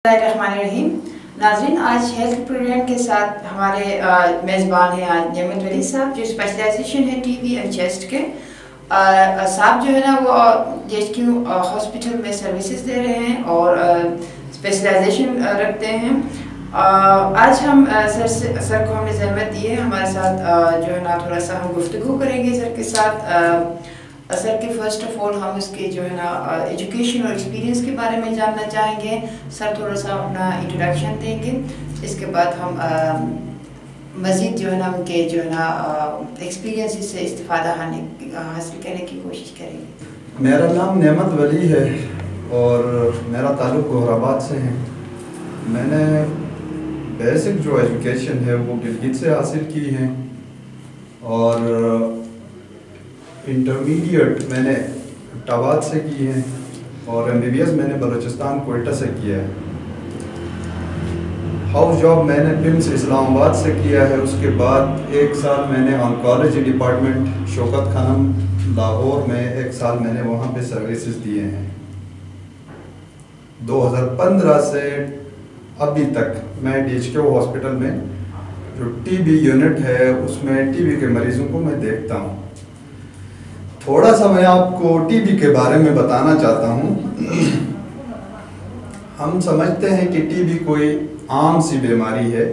रहीम नाज़रीन, आज health programme के साथ हमारे मेज़बान हैं आज नेमत वली साहब, जो स्पेशलाइजेशन है टीबी एंड चेस्ट के। साहब जो है ना वो JHQ हॉस्पिटल में सर्विसेज दे रहे हैं और स्पेशलाइजेशन रखते हैं। आज हम सर को हमने ज़हमत दी है हमारे साथ जो है ना थोड़ा सा हम गुफ्तगू करेंगे सर के साथ। सर के फर्स्ट ऑफ ऑल हम उसके जो है ना एजुकेशन और एक्सपीरियंस के बारे में जानना चाहेंगे। सर थोड़ा सा अपना इंट्रोडक्शन देंगे, इसके बाद हम मज़ीद जो है ना उनके जो है ना एक्सपीरियंस से इस्तिफ़ादा हासिल करने की कोशिश करेंगे। मेरा नाम नेमत वली है और मेरा ताल्लुक़ गोहराबाद से है। मैंने बेसिक जो एजुकेशन है वो गिलगित से हासिल की है और इंटरमीडिएट मैंने टाबाद से की है और MBBS मैंने बलूचिस्तान कोयटा से किया है। हाउस जॉब मैंने पिम्स इस्लामाबाद से किया है। उसके बाद 1 साल मैंने ऑन्कोलॉजी डिपार्टमेंट शौकत खानम लाहौर में 1 साल मैंने वहाँ पे सर्विसेज दिए हैं। 2015 से अभी तक मैं DHQ हॉस्पिटल में जो TB यूनिट है उसमें TB के मरीज़ों को मैं देखता हूँ। थोड़ा सा मैं आपको TB के बारे में बताना चाहता हूँ। हम समझते हैं कि TB कोई आम सी बीमारी है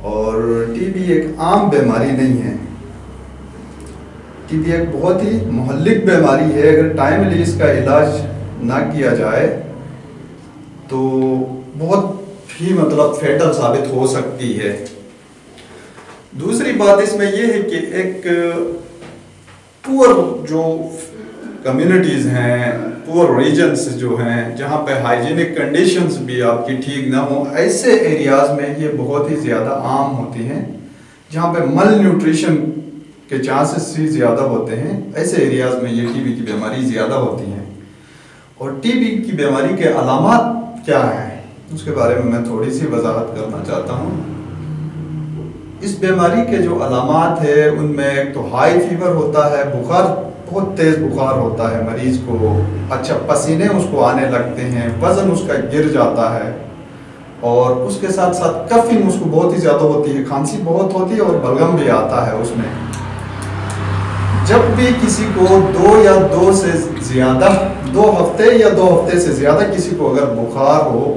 और TB एक आम बीमारी नहीं है। TB एक बहुत ही मुहल्लिक बीमारी है। अगर टाइमली इसका इलाज ना किया जाए तो बहुत ही फेटल साबित हो सकती है। दूसरी बात इसमें यह है कि एक पुअर जो कम्युनिटीज़ हैं, पुअर रीजन्स जो हैं जहाँ पे हाइजीनिक कंडीशंस भी आपकी ठीक ना हो, ऐसे एरियाज़ में ये बहुत ही ज़्यादा आम होती हैं। जहाँ पे मल न्यूट्रिशन के चांसेस ही ज़्यादा होते हैं, ऐसे एरियाज़ में ये TB की बीमारी ज़्यादा होती हैं। और TB की बीमारी के अलामात क्या हैं उसके बारे में मैं थोड़ी सी वजाहत करना चाहता हूँ। इस बीमारी के जो अलामात है उनमें एक तो हाई फीवर होता है, बुखार, बहुत तेज़ बुखार होता है मरीज़ को, अच्छा पसीने उसको आने लगते हैं, वज़न उसका गिर जाता है और उसके साथ साथ कफिंग उसको बहुत ही ज़्यादा होती है, खांसी बहुत होती है और बलगम भी आता है उसमें। जब भी किसी को 2 हफ्ते या 2 हफ्ते से ज़्यादा किसी को अगर बुखार हो,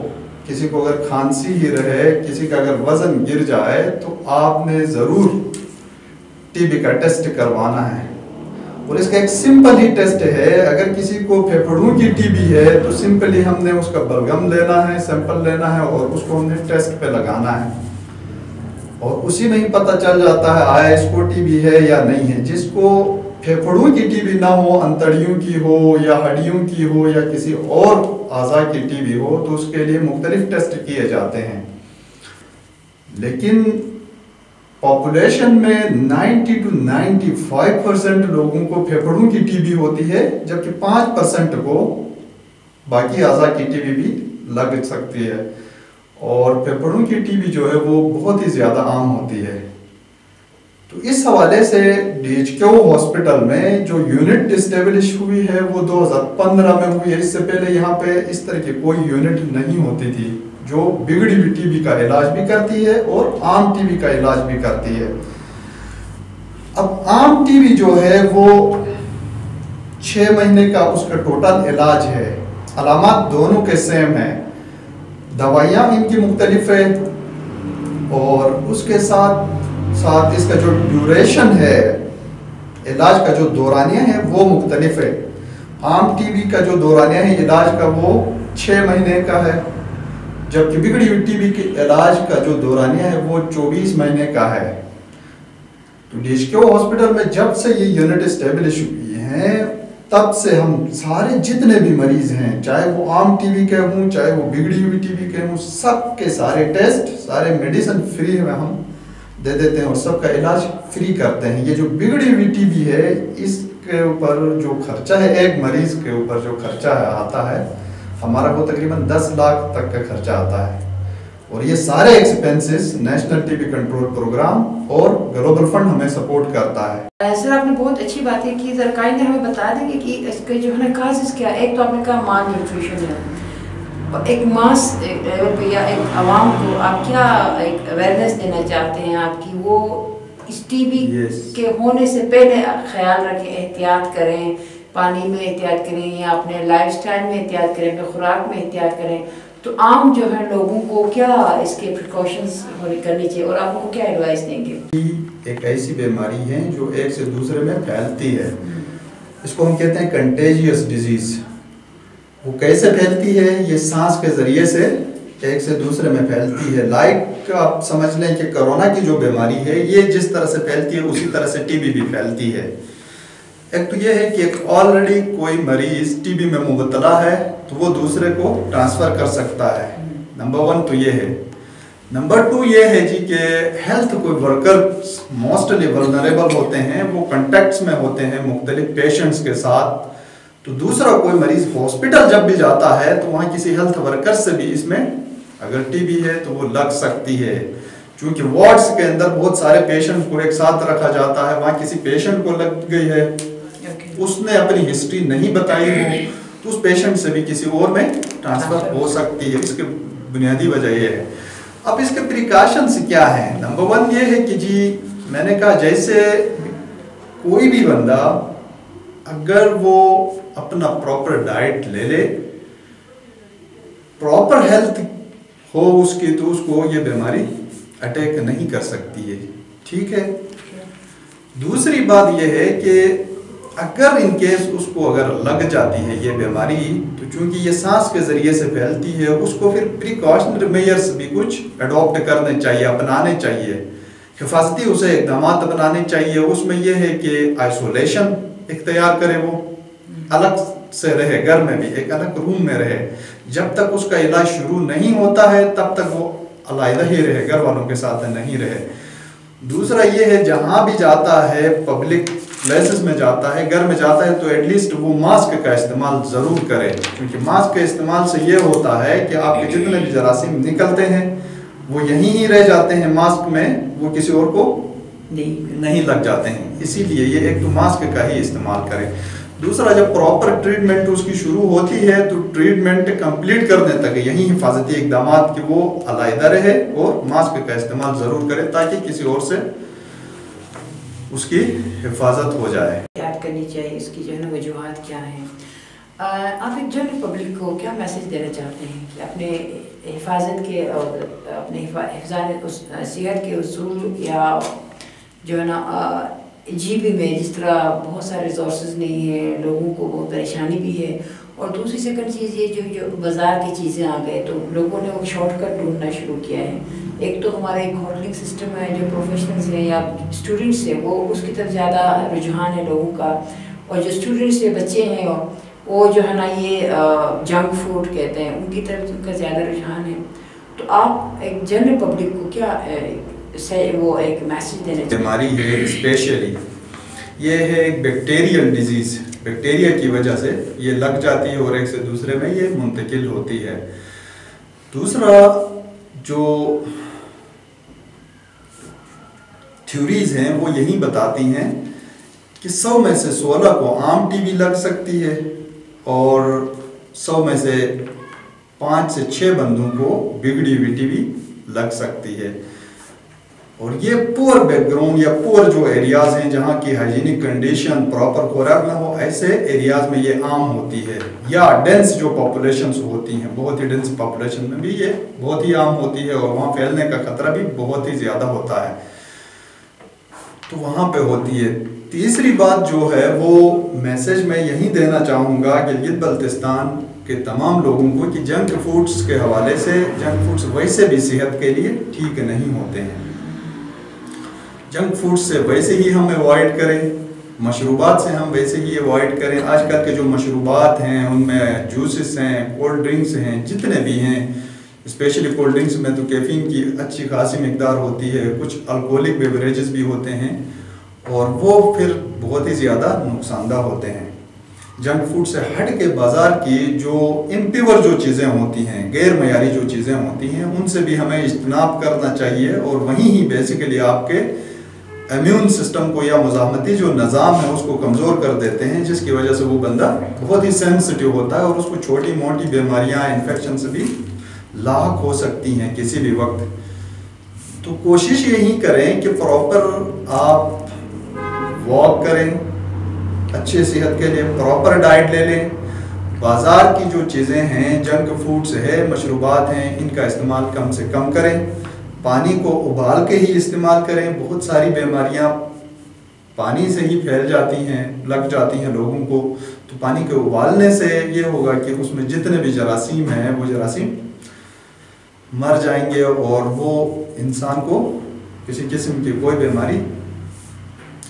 किसी को अगर खांसी ही रहे, किसी का अगर वज़न गिर जाए तो आपने ज़रूर TB का टेस्ट करवाना है। और इसका एक सिंपल ही टेस्ट है। अगर किसी को फेफड़ों की TB है तो सिंपली हमने उसका बलगम लेना है, सैंपल लेना है और उसको हमने टेस्ट पे लगाना है और उसी में ही पता चल जाता है आया इसको TB है या नहीं है। जिसको फेफड़ों की TB ना हो, अंतड़ियों की हो या हड्डियों की हो या किसी और आज़ा की TB हो तो उसके लिए मुख्तलिफ टेस्ट किए जाते हैं। लेकिन पॉपुलेशन में 90 to 95% लोगों को फेफड़ों की TB होती है, जबकि 5% को बाकी आज़ा की TB भी लग सकती है। और फेफड़ों की TB जो है वो बहुत ही ज़्यादा आम होती है। तो इस हवाले से DHQ हॉस्पिटल में जो यूनिट इस्टेब्लिश हुई है वो 2015 में हुई है। इससे पहले यहाँ पे इस तरह की कोई यूनिट नहीं होती थी जो बिगड़ी हुई TB का इलाज भी करती है और आम TB का इलाज भी करती है। अब आम TB जो है वो 6 महीने का उसका टोटल इलाज है। अलामात दोनों के सेम है, दवाइयाँ इनकी मुख्तलिफ है और उसके साथ इसका जो ड्यूरेशन है, इलाज का जो दौरानिया है वो मुख्तलिफ है। आम TB का जो दौरानिया है इलाज का वो 6 महीने का है, जबकि बिगड़ी हुई TB के इलाज का जो दौरानिया है वो 24 महीने का है। तो DHQ हॉस्पिटल में जब से ये यूनिट इस्टेब्लिश हुई है तब से हम सारे जितने भी मरीज हैं, चाहे वो आम TB के हों चाहे वो बिगड़ी हुई TB के हों, सब के सारे टेस्ट, सारे मेडिसिन फ्री में हम दे देते हैं और सबका इलाज फ्री करते हैं। ये जो बिगड़ी हुई TB है इसके ऊपर जो खर्चा है, एक मरीज के ऊपर जो खर्चा है आता है हमारा वो तकरीबन 10 लाख तक का खर्चा आता है। और ये सारे expenses national TB control programme और ग्लोबल फंड हमें सपोर्ट करता है। सर आपने बहुत अच्छी बातें की। सरकारी ने हमें बता देंगे कि इसके जो है ना काजेस क्या। एक तो आपने कहा माल न्यूट्रिशन है, और एक मास लेवल पे या एक आवाम को आप क्या एक अवेयरनेस देना चाहते हैं आपकी वो इस टीबी के होने से पहले ख्याल रखें, एहतियात करें, पानी में एहतियात करें या अपने लाइफस्टाइल में एहतियात करें, अपने खुराक में एहतियात करें, तो आम जो है लोगों को क्या इसके प्रिकॉशंस करनी चाहिए और आप उनको क्या एडवाइस देंगे? एक ऐसी बीमारी है जो एक से दूसरे में फैलती है, इसको हम कहते हैं कंटेजियस डिजीज। वो कैसे फैलती है? ये सांस के जरिए से एक से दूसरे में फैलती है। लाइक आप समझ लें कि कोरोना की जो बीमारी है ये जिस तरह से फैलती है उसी तरह से टीबी भी फैलती है। एक तो ये है कि ऑलरेडी कोई मरीज टीबी में मुबतला है तो वो दूसरे को ट्रांसफर कर सकता है। नंबर 1 तो ये है। नंबर 2 ये है जी कि हेल्थ कोई वर्कर्स मोस्टली वल्नरेबल होते हैं, वो कॉन्टेक्ट्स में होते हैं मुख्तलिफ पेशेंट्स के साथ। तो दूसरा कोई मरीज हॉस्पिटल जब भी जाता है तो वहाँ किसी हेल्थ वर्कर से भी इसमें अगर टीबी है तो वो लग सकती है। क्योंकि वार्ड्स के अंदर बहुत सारे पेशेंट को एक साथ रखा जाता है, वहाँ किसी पेशेंट को लग गई है, उसने अपनी हिस्ट्री नहीं बताई हो तो उस पेशेंट से भी किसी और में ट्रांसफर हो सकती है। इसकी बुनियादी वजह यह है। अब इसके प्रिकॉशंस क्या है? नंबर 1 ये है कि जी मैंने कहा जैसे कोई भी बंदा अगर वो अपना प्रॉपर डाइट ले ले, प्रॉपर हेल्थ हो उसकी, तो उसको ये बीमारी अटैक नहीं कर सकती है। ठीक है। दूसरी बात यह है कि अगर इन केस उसको अगर लग जाती है ये बीमारी, तो चूंकि ये सांस के जरिए से फैलती है, उसको फिर प्रिकॉशनरी मेजर्स भी कुछ अडॉप्ट करने चाहिए, अपनाने चाहिए, हिफाजती उसे इकदाम अपनाने चाहिए। उसमें यह है कि आइसोलेशन इख्तियार करे, वो अलग से रहे, घर में भी एक अलग रूम में रहे, जब तक उसका इलाज शुरू नहीं होता है तब तक वो अलग ही रहे, घर वालों के साथ नहीं रहे। दूसरा ये है जहाँ भी जाता है, पब्लिक प्लेसेस में जाता है, घर में जाता है, तो एटलीस्ट वो मास्क का इस्तेमाल ज़रूर करे। क्योंकि मास्क के इस्तेमाल से ये होता है कि आपके जितने भी जरासीम निकलते हैं वो यहीं ही रह जाते हैं मास्क में, वो किसी और को नहीं लग जाते हैं। इसीलिए ये एक तो मास्क का ही इस्तेमाल करें। दूसरा, जब प्रॉपर ट्रीटमेंट उसकी शुरू होती है तो ट्रीटमेंट कंप्लीट करने तक यही हिफाजती इकदाम कि वो अलहदा रहे और मास्क का इस्तेमाल ज़रूर करे ताकि किसी और से उसकी हिफाजत हो जाए। याद करनी चाहिए इसकी जो है ना वजूहात क्या हैं। आप एक जनरल पब्लिक को क्या मैसेज देना चाहते हैं कि अपने हिफाजत के और अपने हिफाजत सेहत के उसूल या जो है ना जीबी में जिस तरह बहुत सारे रिसोर्सेज नहीं है, लोगों को बहुत परेशानी भी है, और दूसरी सेकंड चीज़ ये जो बाज़ार की चीज़ें आ गए तो लोगों ने वो शॉर्टकट ढूंढना शुरू किया है। एक तो हमारा एक होटलिंग सिस्टम है, जो प्रोफेशनल्स हैं या स्टूडेंट्स हैं वो उसकी तरफ ज़्यादा रुझान है लोगों का, और जो स्टूडेंट्स हैं बच्चे हैं वो जो है ना ये जंक फूड कहते हैं उनकी तरफ उनका ज़्यादा रुझान है। तो आप एक जनरल पब्लिक को क्या वो एक मैसेज देना चाहिए? बीमारी है स्पेशली ये है एक बैक्टीरियल डिजीज़, बैक्टीरिया की वजह से ये लग जाती है और एक से दूसरे में ये मुंतकिल होती है। दूसरा, जो थ्योरीज हैं वो यही बताती हैं कि 100 में से 16 को आम टीबी लग सकती है और 100 में से 5 से 6 बंदों को बिगड़ी हुई टीबी लग सकती है। और ये पुअर बैकग्राउंड या पुअर जो एरियाज हैं जहाँ की हाइजीनिक कंडीशन प्रॉपर खुराक ना हो, ऐसे एरियाज में ये आम होती है। या डेंस जो पॉपुलेशंस होती हैं, बहुत ही डेंस पॉपुलेशन में भी ये बहुत ही आम होती है और वहाँ फैलने का खतरा भी बहुत ही ज़्यादा होता है, तो वहाँ पे होती है। तीसरी बात जो है वो मैसेज मैं यही देना चाहूँगा गिलगित बल्तिस्तान के तमाम लोगों को कि जंक फूड्स के हवाले से, जंक फूड्स वैसे भी सेहत के लिए ठीक नहीं होते हैं। जंक फूड से वैसे ही हम अवॉइड करें, मशरूबात से हम वैसे ही अवॉइड करें। आजकल के जो मशरूबात हैं उनमें जूसेस हैं, कोल्ड ड्रिंक्स हैं, जितने भी हैं, स्पेशली कोल्ड ड्रिंक्स में तो कैफीन की अच्छी खासी मिकदार होती है, कुछ अल्कोहलिक बेवरेजेस भी होते हैं और वो फिर बहुत ही ज़्यादा नुकसानदा होते हैं। जंक फूड से हट के बाज़ार की जो इम्प्योर जो चीज़ें होती हैं, गैर मयारी जो चीज़ें होती हैं, उनसे भी हमें इज्तनाब करना चाहिए और वहीं ही बेसिकली आपके इम्यून सिस्टम को या मुज़ाहमती जो निज़ाम है उसको कमज़ोर कर देते हैं, जिसकी वजह से वो बंदा बहुत ही सेंसिटिव होता है और उसको छोटी मोटी बीमारियां, इन्फेक्शन से भी लाक हो सकती हैं किसी भी वक्त। तो कोशिश यही करें कि प्रॉपर आप वॉक करें, अच्छी सेहत के लिए प्रॉपर डाइट ले लें, बाज़ार की जो चीज़ें हैं, जंक फूड्स है, मशरूबात हैं, इनका इस्तेमाल कम से कम करें, पानी को उबाल के ही इस्तेमाल करें। बहुत सारी बीमारियां पानी से ही फैल जाती हैं, लग जाती हैं लोगों को। तो पानी के उबालने से ये होगा कि उसमें जितने भी जरासीम हैं वो जरासीम मर जाएंगे और वो इंसान को किसी किस्म की कोई बीमारी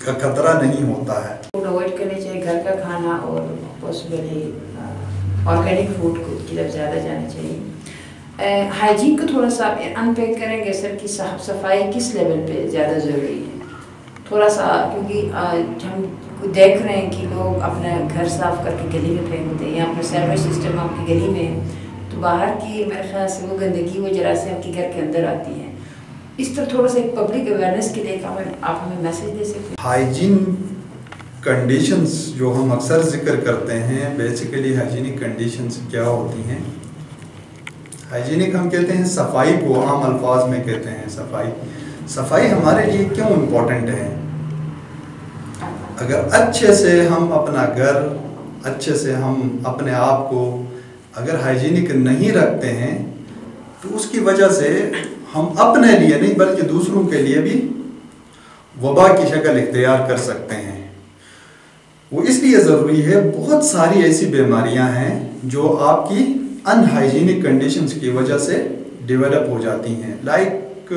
का खतरा नहीं होता है। अवॉइड करनी चाहिए घर का खाना और पॉसिबली ऑर्गेनिक फूड की तरफ ज़्यादा जाना चाहिए। हाइजीन को थोड़ा सा अनपैक करेंगे सर कि साफ सफाई किस लेवल पे ज़्यादा ज़रूरी है थोड़ा सा, क्योंकि हम देख रहे हैं कि लोग अपना घर साफ करके गली में फेंक देते हैं या अपना सेवरेज सिस्टम आपकी गली में है तो बाहर की मेरे ख्याल से वो गंदगी वो जरासीम आपके घर के अंदर आती है। इस तरह थोड़ा सा एक पब्लिक अवेयरनेस के लिए आप हमें मैसेज दे सकते हैं। हाइजीन कंडीशंस जो हम अक्सर जिक्र करते हैं, बेसिकली हाइजीनिक कंडीशंस क्या होती हैं? हाइजीनिक हम कहते हैं सफाई को, आम अल्फाज में कहते हैं सफाई हमारे लिए क्यों इम्पोर्टेंट है? अगर अच्छे से हम अपना घर, अच्छे से हम अपने आप को अगर हाइजीनिक नहीं रखते हैं तो उसकी वजह से हम अपने लिए नहीं बल्कि दूसरों के लिए भी वबा की शक्ल इख्तियार कर सकते हैं। वो इसलिए ज़रूरी है, बहुत सारी ऐसी बीमारियां हैं जो आपकी अनहाइजीनिक कंडीशंस की वजह से डेवलप हो जाती हैं। लाइक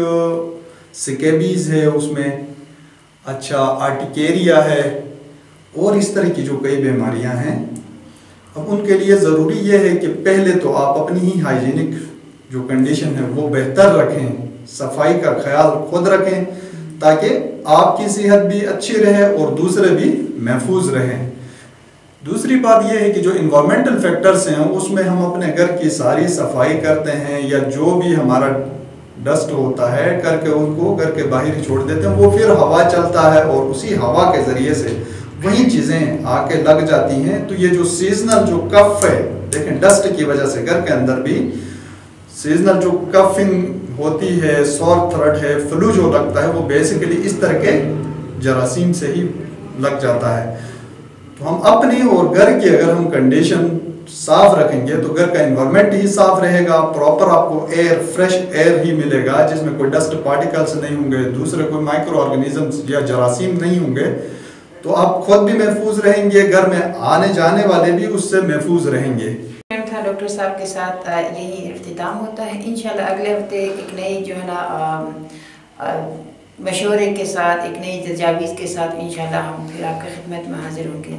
स्कैबीज़ है उसमें, अच्छा आर्टिकेरिया है और इस तरह की जो कई बीमारियां हैं। अब उनके लिए ज़रूरी यह है कि पहले तो आप अपनी ही हाइजीनिक जो कंडीशन है वो बेहतर रखें, सफाई का ख्याल खुद रखें ताकि आपकी सेहत भी अच्छी रहे और दूसरे भी महफूज रहें। दूसरी बात यह है कि जो इन्वायरमेंटल फैक्टर्स हैं उसमें हम अपने घर की सारी सफाई करते हैं या जो भी हमारा डस्ट होता है करके उनको घर के बाहर ही छोड़ देते हैं, वो फिर हवा चलता है और उसी हवा के ज़रिए से वही चीज़ें आके लग जाती हैं। तो ये जो सीजनल जो कफ है, देखें डस्ट की वजह से घर के अंदर भी सीजनल जो कफिंग होती है, सॉर थ्रोट है, फ्लू जो लगता है वो बेसिकली इस तरह के जरासीम से ही लग जाता है। तो हम अपनी और घर की अगर हम कंडीशन साफ रखेंगे तो घर का एनवायरनमेंट ही साफ रहेगा, प्रॉपर आपको एयर, फ्रेश एयर ही मिलेगा जिसमें कोई डस्ट पार्टिकल्स नहीं होंगे, दूसरे कोई माइक्रो ऑर्गेनिजम्स या जरासीम नहीं होंगे, तो आप खुद भी महफूज रहेंगे, घर में आने जाने वाले भी उससे महफूज रहेंगे। था डॉक्टर साहब के साथ यही इख्तिताम होता है। इंशाल्लाह अगले हफ्ते एक नई जो है ना मशवरे के साथ, एक नई तजावीज़ के साथ इंशाल्लाह हम फिर आपकी खिदमत में हाजिर होंगे।